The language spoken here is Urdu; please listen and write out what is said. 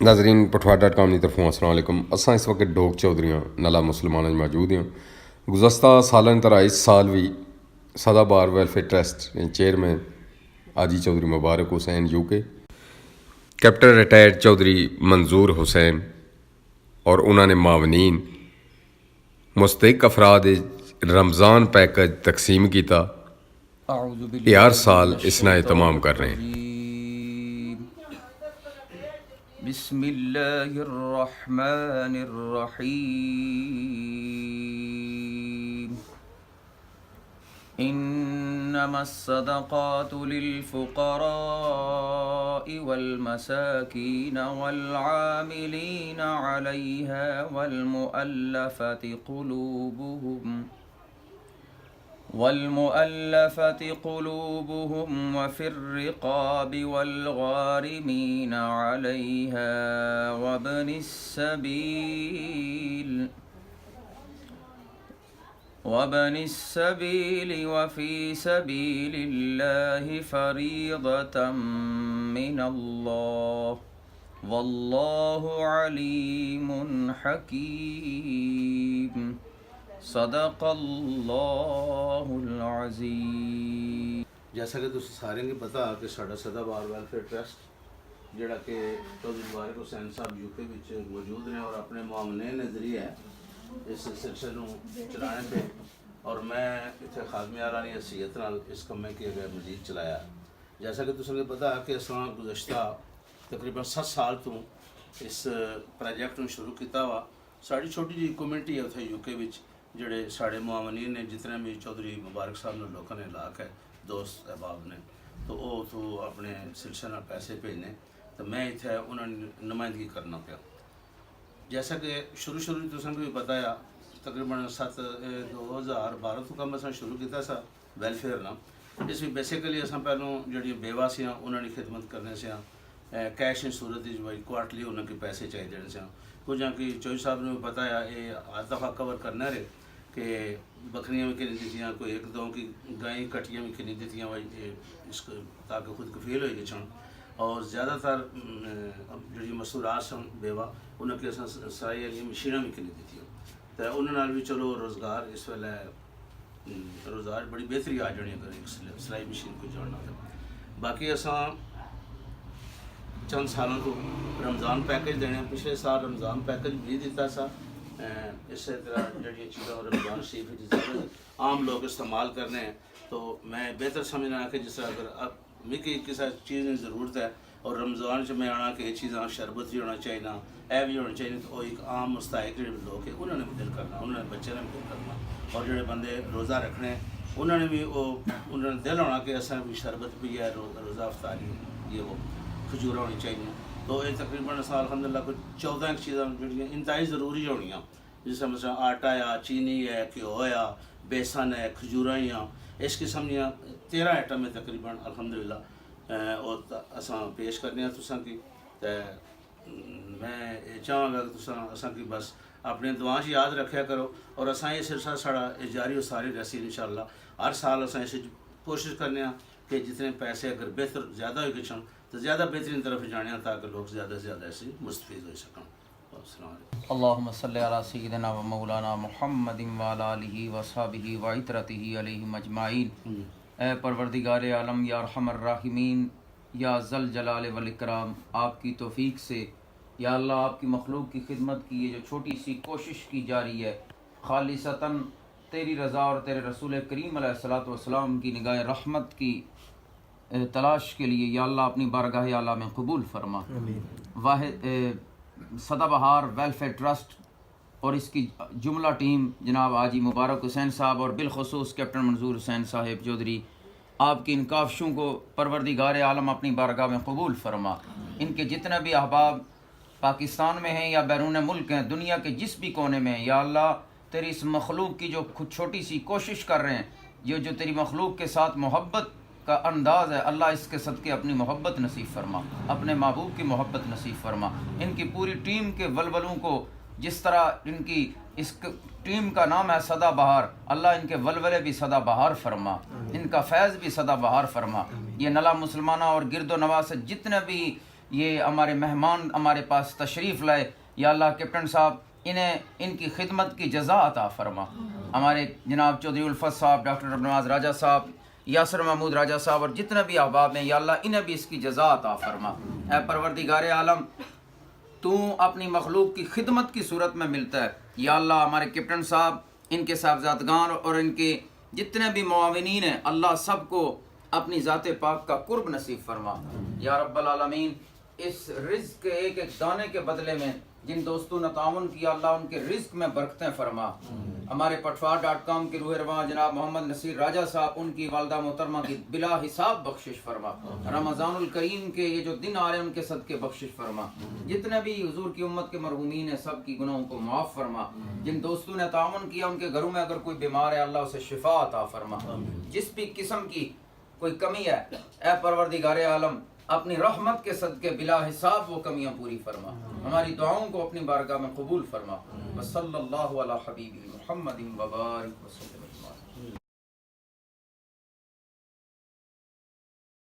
ناظرین پٹھوار.com کی طرفوں السلام علیکم. اساں اس وقت ڈوک چودھریاں نلا مسلمان موجود ہیں. گزشتہ سالن طرح اس سال بھی سدا بار welfare trust chairman Haji Chaudhry Mubarak Hussain you کے، کیپٹن ریٹائرڈ چودھری منظور حسین اور انہوں نے معاونین مستحق افراد رمضان پیکج تقسیم کیتا. یہ ہر سال اس نہ اہتمام کر رہے ہیں. بسم اللہ الرحمن الرحیم. انما الصدقات للفقراء والمساکین والعاملین علیہا والمؤلفة قلوبهم وفي الرقاب والغارمين عليها وابن السبيل وفي سبيل الله فريضة من الله والله عليم حكيم. صدق اللہ العظیم. جیسا کہ تسی سارے کو پتا کہ ساڈا سدا بار ویلفیئر ٹرسٹ جڑا کہ چودھری مبارک حسین صاحب یو کے وچ موجود نے اور اپنے معاونین نے ذریعے اس سلسلے نو چلانے پہ اور میں اتنے خادمے آرانی حیثیت نال اس کمے کے مزید چلایا. جیسا کہ تسی کو پتا کہ اساں گزشتہ تقریباً 7 سال تو اس پروجیکٹ نو شروع کیتا وا. ساڈی چھوٹی جی کمیونٹی ہے اتنے یو کے وچ جڑے ساڑے معاونین نے جتنے بھی چودھری مبارک صاحب نے لوگوں نے لا کے دوست احباب نے تو وہ تو اپنے سلسلے پیسے بھیجنے تو میں اتنے انہوں نے نمائندگی کرنا پیا. جیسا کہ شروع کو بھی بتایا تقریباً 2012 تو کم اصل شروع کیا سا ویلفیئر نا. اس میں بیسیکلی اصل پہلوں جڑی بیوہ سیاں انہوں نے خدمت کرنے سے کیش ان صورت بھائی کوارٹرلی انہوں کے پیسے چاہیے سے کچھ کہ چوہی صاحب نے بھی بتایا یہ آج دفعہ کور کرنا رہے کہ بکریاں بھی کنی دیتیاں کوئی ایک دو کی گائیں کٹیاں بھی کنی دیتیاں بھائی اس کو تاکہ خود کفیل ہوئی گچھن اور زیادہ تر جڑی مستورات سن بیوہ انہوں کے سرائی والی مشیناں بھی کنی دیتیاں تو انہوں بھی چلو روزگار اس ویلے روزگار بڑی بہتری آ جانی اگر ایک سلائی مشین کو جاننا تھا. باقی اساں چند سالوں کو رمضان پیکج دینے. پچھلے سال رمضان پیکج بھی دیتا سا. اسی طرح جڑی چیزیں رمضان شریف عام لوگ استعمال کرنے ہیں تو میں بہتر سمجھنا کہ جس طرح اگر اب مجھے کسی چیز کی ضرورت ہے اور رمضان میں آنا کہ یہ چیزاں شربت بھی ہونا چاہیے اے بھی ہونا چاہیے تو وہ ایک عام مستحق جڑے لوگ ہیں انہوں نے بھی دل کرنا انہوں نے بچے نے بھی دل کرنا اور جڑے بندے روزہ رکھنے انہوں نے بھی وہ انہوں نے دل ہونا کہ اصل بھی شربت بھی ہے روزہ افطاری یہ وہ کھجورا ہونی چاہیے. تو یہ تقریباً الحمدللہ کچھ 14 چیزاں جڑی انتہائی ضروری ہونی جس طرح مثلا آٹا ہے چینی ہے گھیو ہے بیسن ہے کھجورائیاں اس قسم دیا 13 آئٹم ہے تقریباً الحمدللہ اور اساں پیش کرنے ہیں تساں کی. میں چاہاں گا کہ تساں کی بس اپنے دعائیں یاد رکھیا کرو اور اساں یہ سلسلہ ساڑا جاری و ساری رسی انشاءاللہ. ہر سال اساں اسے کوشش کرنے ہیں کہ جتنے پیسے اگر بہتر زیادہ ہوئے گچھن تو زیادہ بہترین طرف جانے تاکہ لوگ زیادہ سے زیادہ ایسے مستفید ہو سکیں. السلام علیکم. اللہم صلی علی سیدنا و مولانا محمد وعلی آلہ وصحبہ وعطرتہ علیہم اجمعین. اے پروردگار عالم یا ارحم الراحمین یا ذل جلال والاکرام، آپ کی توفیق سے یا اللہ آپ کی مخلوق کی خدمت کی یہ جو چھوٹی سی کوشش کی جا رہی ہے خالصتاً تیری رضا اور تیرے رسول کریم علیہ السلام کی نگاہ رحمت کی تلاش کے لیے یا اللہ اپنی بارگاہ اعلیٰ میں قبول فرما. واحد سدا بہار ویلفیئر ٹرسٹ اور اس کی جملہ ٹیم جناب حاجی مبارک حسین صاحب اور بالخصوص کیپٹن منظور حسین صاحب چودھری، آپ کی ان کاوشوں کو پروردگار عالم اپنی بارگاہ میں قبول فرما. ان کے جتنے بھی احباب پاکستان میں ہیں یا بیرون ملک ہیں، دنیا کے جس بھی کونے میں ہیں، یا اللہ تیری اس مخلوق کی جو چھوٹی سی کوشش کر رہے ہیں، یہ جو تیری مخلوق کے ساتھ محبت کا انداز ہے، اللہ اس کے صدقے اپنی محبت نصیب فرما، اپنے محبوب کی محبت نصیب فرما. ان کی پوری ٹیم کے ولولوں کو جس طرح ان کی اس ٹیم کا نام ہے سدا بہار، اللہ ان کے ولولے بھی سدا بہار فرما، ان کا فیض بھی سدا بہار فرما. یہ نلا مسلمانہ اور گرد و نواح سے جتنے بھی یہ ہمارے مہمان ہمارے پاس تشریف لائے، یا اللہ کیپٹن صاحب انہیں ان کی خدمت کی جزا عطا فرما. ہمارے جناب چودھری الفت صاحب، ڈاکٹر نواز راجہ صاحب، یاسر محمود راجہ صاحب اور جتنے بھی احباب ہیں، یا اللہ انہیں بھی اس کی جزا عطا فرما. اے پروردگار عالم، تو اپنی مخلوق کی خدمت کی صورت میں ملتا ہے. یا اللہ ہمارے کیپٹن صاحب، ان کے صاحبزادگان اور ان کے جتنے بھی معاونین ہیں، اللہ سب کو اپنی ذات پاک کا قرب نصیب فرما. یا رب العالمین، اس رزق کے ایک ایک دانے کے بدلے میں جن دوستوں نے تعاون کیا، اللہ ان کے رزق میں برکتیں فرما. ہمارے پٹوار.com کے روح رواں جناب محمد نصیر راجہ صاحب، ان کی والدہ محترمہ کی بلا حساب بخشش فرما. رمضان الکریم کے یہ جو دن آ رہے ہیں ان کے صدقے بخشش فرما. جتنے بھی حضور کی امت کے مرحومین ہیں سب کی گناہوں کو معاف فرما. جن دوستوں نے تعاون کیا ان کے گھروں میں اگر کوئی بیمار ہے، اللہ اسے شفا عطا فرما. جس بھی قسم کی کوئی کمی ہے، اے پروردگار عالم اپنی رحمت کے صدقے بلا حساب وہ کمیاں پوری فرما. ہماری دعاؤں کو اپنی بارگاہ میں قبول فرما. وصلی اللہ علی حبیبی محمد وبارک وسلم.